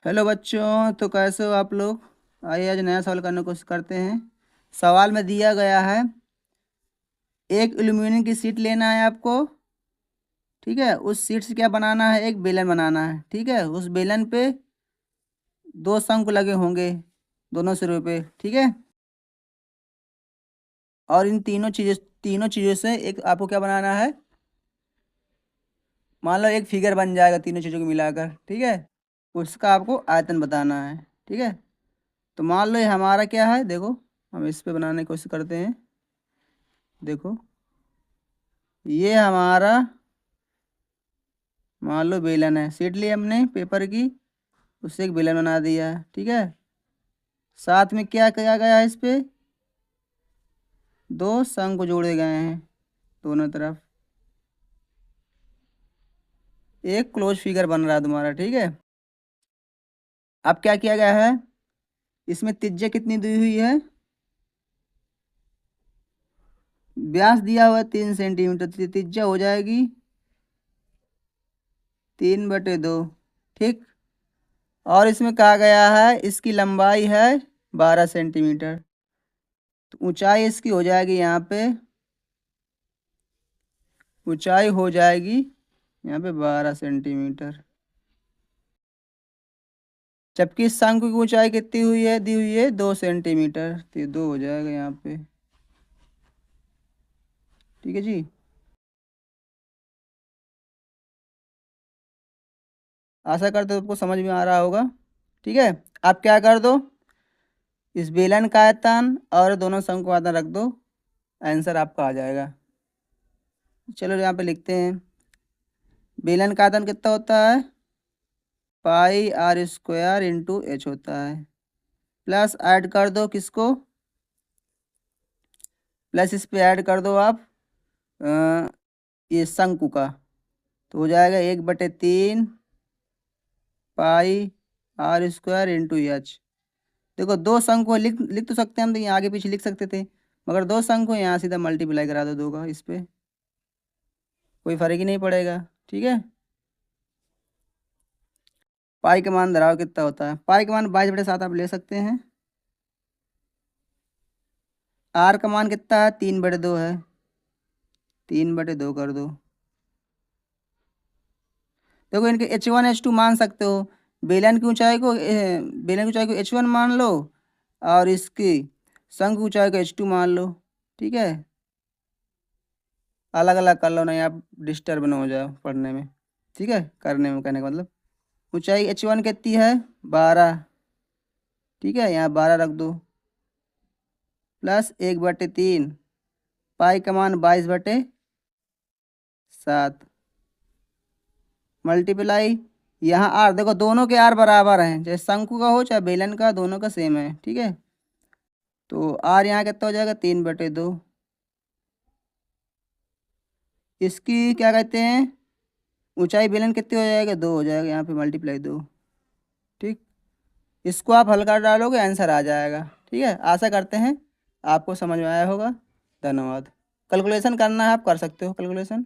Hello बच्चों, तो कैसे हो आप लोग। आइए आज नया सवाल करने की कोशिश करते हैं। सवाल में दिया गया है, एक एल्यूमिनियम की शीट लेना है आपको। ठीक है, उस शीट से क्या बनाना है, एक बेलन बनाना है। ठीक है, उस बेलन पे दो शंकु लगे होंगे दोनों सिरों पे। ठीक है, और इन तीनों चीज़ों से एक आपको क्या बनाना है, मान लो एक फिगर बन जाएगा तीनों चीज़ों को मिलाकर। ठीक है, उसका आपको आयतन बताना है। ठीक है, तो मान लो ये हमारा क्या है, देखो हम इस पे बनाने की कोशिश करते हैं। देखो ये हमारा मान लो बेलन है, शीट ली हमने पेपर की, उससे एक बेलन बना दिया। ठीक है, साथ में क्या किया गया है, इस पे दो शंकु जोड़े गए हैं दोनों तरफ। एक क्लोज फिगर बन रहा है तुम्हारा। ठीक है, अब क्या किया गया है, इसमें त्रिज्या कितनी दी हुई है, व्यास दिया हुआ है 3 सेंटीमीटर, तो त्रिज्या हो जाएगी 3/2। ठीक, और इसमें कहा गया है इसकी लंबाई है 12 सेंटीमीटर, तो ऊंचाई इसकी हो जाएगी यहाँ पे, ऊंचाई हो जाएगी यहाँ पे 12 सेंटीमीटर। जबकि इस शंकु की ऊंचाई कितनी हुई है, दी हुई है 2 सेंटीमीटर, तो ये 2 हो जाएगा यहाँ पे। ठीक है जी, आशा करते हो आपको समझ में आ रहा होगा। ठीक है, आप क्या कर दो, इस बेलन का आयतन और दोनों शंकु का आयतन रख दो, आंसर आपका आ जाएगा। चलो यहाँ पे लिखते हैं, बेलन का आयतन कितना होता है, πr² × h होता है। प्लस ऐड कर दो किसको, प्लस इस पे ऐड कर दो आप ये शंकु का, तो हो जाएगा 1/3 πr² × h। देखो दो शंकु है, लिख लिख तो सकते हैं हम, तो यहाँ आगे पीछे लिख सकते थे, मगर दो शंकु है, यहाँ सीधा मल्टीप्लाई करा दो दो का, इस पे कोई फर्क ही नहीं पड़ेगा। ठीक है, पाई का मान धराओ कितना होता है, पाई का मान 22/7 आप ले सकते हैं। आर का मान कितना है, 3/2 है, 3/2 कर दो। देखो इनके H1 H2 मान सकते हो, बेलन की ऊंचाई को H1 मान लो, और इसकी शंकु की ऊंचाई को H2 मान लो। ठीक है, अलग अलग कर लो, नहीं आप डिस्टर्ब न हो जाओ पढ़ने में। ठीक है, करने में कहने का मतलब, ऊंचाई H1 कितनी है, 12। ठीक है, यहाँ 12 रख दो, प्लस 1/3, पाई का मान 22/7, मल्टीप्लाई यहाँ आर, देखो दोनों के आर बराबर हैं, चाहे शंकु का हो चाहे बेलन का, दोनों का सेम है। ठीक है, तो आर यहाँ कितना हो जाएगा, 3/2। इसकी क्या कहते हैं, ऊंचाई बेलन कितनी हो जाएगा, 2 हो जाएगा, यहाँ पे मल्टीप्लाई 2। ठीक, इसको आप हल कर डालोगे आंसर आ जाएगा। ठीक है, आशा करते हैं आपको समझ में आया होगा। धन्यवाद। कैलकुलेशन करना है आप कर सकते हो कैलकुलेशन।